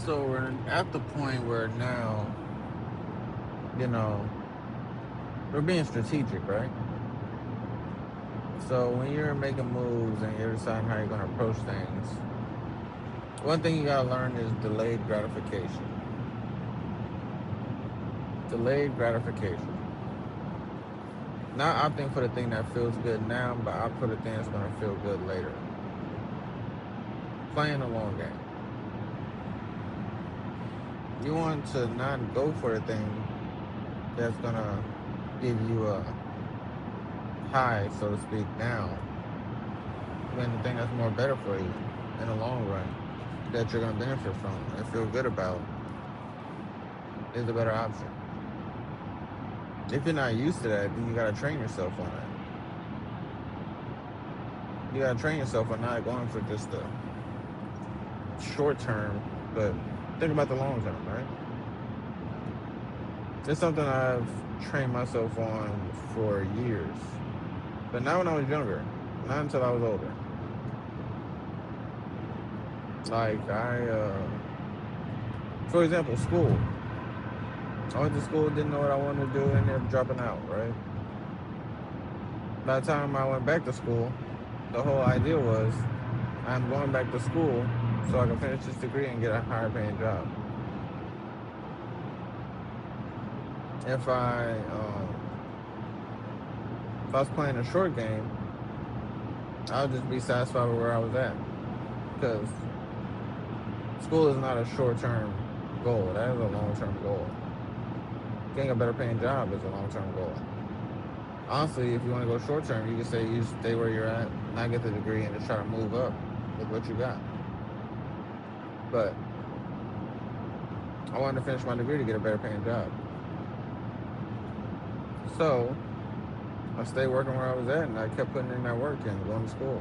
So we're at the point where now, you know, we're being strategic, right? So when you're making moves and you're deciding how you're going to approach things, one thing you got to learn is delayed gratification. Delayed gratification. Not opting for the thing that feels good now, but opt for the thing that's going to feel good later. Playing a long game. You want to not go for the thing that's going to give you a high, so to speak, now, when the thing that's more better for you in the long run, that you're going to benefit from and feel good about, is a better option. If you're not used to that, then you got to train yourself on that. You got to train yourself on not going for just the short term, but think about the long term, right? It's something I've trained myself on for years, but not when I was younger, not until I was older. Like for example, school. I went to school, didn't know what I wanted to do, ended up dropping out, right? By the time I went back to school, the whole idea was I'm going back to school so I can finish this degree and get a higher paying job. If I if I was playing a short game, I would just be satisfied with where I was at because school is not a short term goal. That is a long term goal. Getting a better paying job is a long term goal. Honestly, if you want to go short term, you can say you stay where you're at, not get the degree, and just try to move up with what you got. But I wanted to finish my degree to get a better paying job. So I stayed working where I was at, and I kept putting in that work and going to school,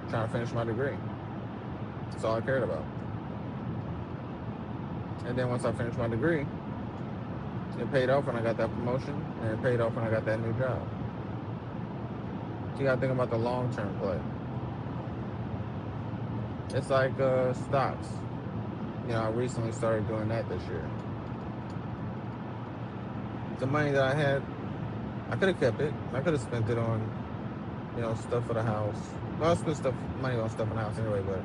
trying to finish my degree. That's all I cared about. And then once I finished my degree, it paid off when I got that promotion, and it paid off when I got that new job. So you gotta think about the long term play. It's like stocks. I recently started doing that this year. The money that I had, I could have kept it. I could have spent it on, stuff for the house. Well, I spent money on stuff in the house anyway, but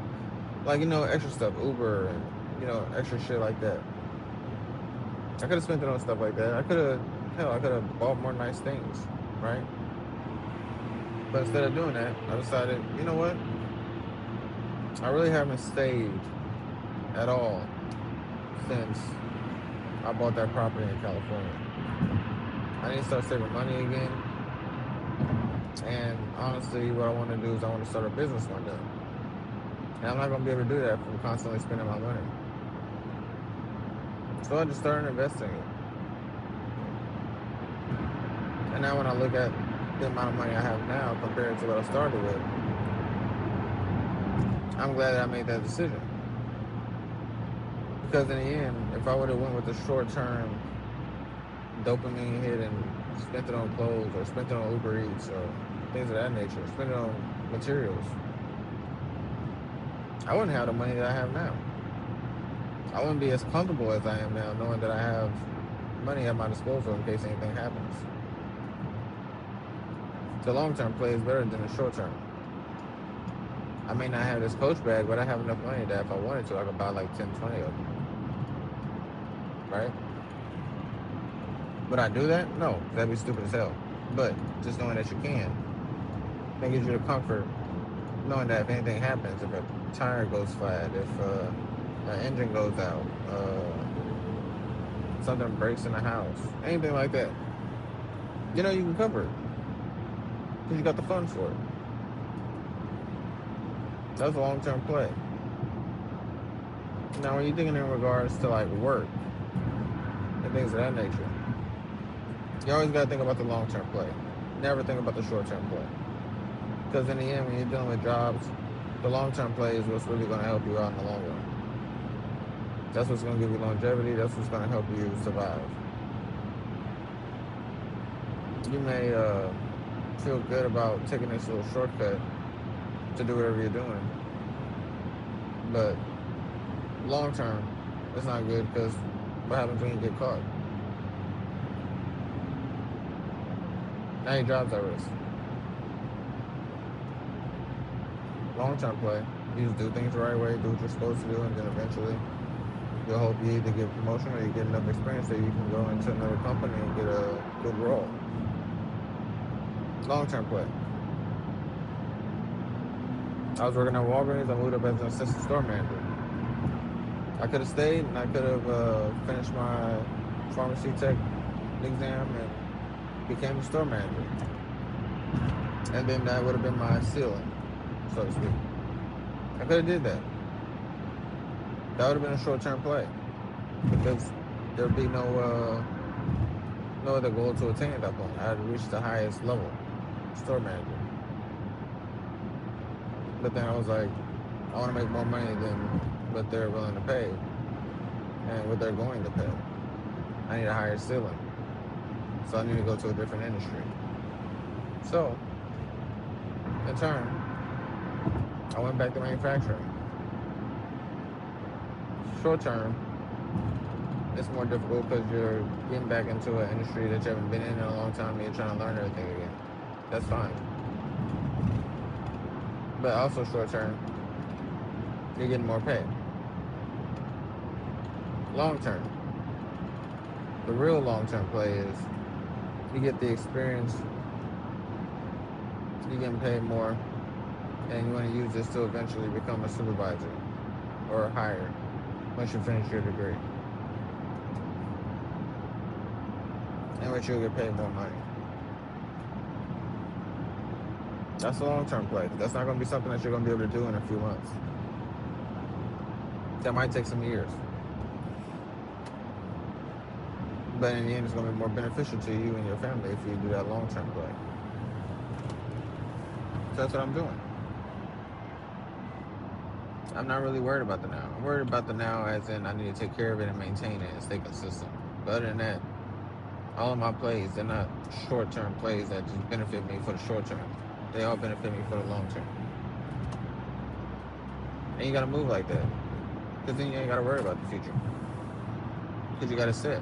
like extra stuff, Uber and extra shit like that. I could have spent it on stuff like that. I could have bought more nice things, right? But instead of doing that, I decided, you know what? I really haven't saved at all since I bought that property in California. I need to start saving money again. And honestly, what I want to do is I want to start a business one day. And I'm not going to be able to do that from constantly spending my money. So I just started investing it. And now when I look at the amount of money I have now compared to what I started with, I'm glad that I made that decision. Because in the end, if I would have went with the short-term dopamine hit and spent it on clothes or spent it on Uber Eats or things of that nature, spent it on materials, I wouldn't have the money that I have now. I wouldn't be as comfortable as I am now knowing that I have money at my disposal in case anything happens. The long-term play is better than the short-term. I may not have this Coach bag, but I have enough money that if I wanted to, I could buy like 10, 20 of them. Right? Would I do that? No, that'd be stupid as hell. But just knowing that you can, that gives you the comfort knowing that if anything happens, if a tire goes flat, if an engine goes out, something breaks in the house, anything like that, you can cover it because you got the funds for it. That's a long-term play. Now, when you're thinking in regards to like work and things of that nature, you always got to think about the long-term play. Never think about the short-term play. Because in the end, when you're dealing with jobs, the long-term play is what's really going to help you out in the long run. That's what's going to give you longevity. That's what's going to help you survive. You may feel good about taking this little shortcut to do whatever you're doing, but long term, it's not good because what happens when you get caught? Now your job's at risk. Long term play, you just do things the right way, do what you're supposed to do, and then eventually you'll hope you either get promotion or you get enough experience that you can go into another company and get a good role. Long term play. I was working at Walgreens. I moved up as an assistant store manager. I could have stayed and I could have finished my pharmacy tech exam and became a store manager. And then that would have been my ceiling, so to speak. I could have did that. That would have been a short-term play because there'd be no other goal to attain at that point. I had reached the highest level, store manager. But then I was like, I want to make more money than what they're willing to pay and what they're going to pay. I need a higher ceiling. So I need to go to a different industry. So, in turn, I went back to manufacturing. Short term, it's more difficult because you're getting back into an industry that you haven't been in a long time and you're trying to learn everything again. That's fine. But also short term, you're getting more pay. Long term, the real long term play is you get the experience, you're getting paid more, and you want to use this to eventually become a supervisor or higher once you finish your degree. In which you'll get paid more money. That's a long-term play. That's not going to be something that you're going to be able to do in a few months. That might take some years. But in the end, it's going to be more beneficial to you and your family if you do that long-term play. So that's what I'm doing. I'm not really worried about the now. I'm worried about the now as in I need to take care of it and maintain it and stay consistent. But other than that, all of my plays, they're not short-term plays that just benefit me for the short term. They all benefit me for the long term. And you gotta move like that. Because then you ain't gotta worry about the future. Because you gotta sit.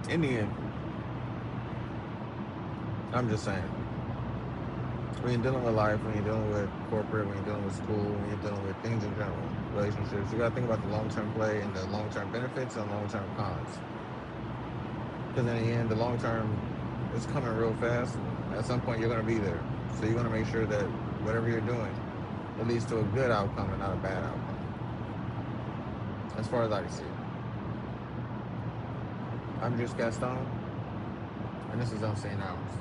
In the end, I'm just saying, when you're dealing with life, when you're dealing with corporate, when you're dealing with school, when you're dealing with things in general, relationships, you gotta think about the long-term play and the long-term benefits and long-term cons. Because in the end, the long term is coming real fast. At some point, you're going to be there. So you want to make sure that whatever you're doing, it leads to a good outcome and not a bad outcome. As far as I can see it. I'm Jeuse Kastoan, and this is Unseen Hours.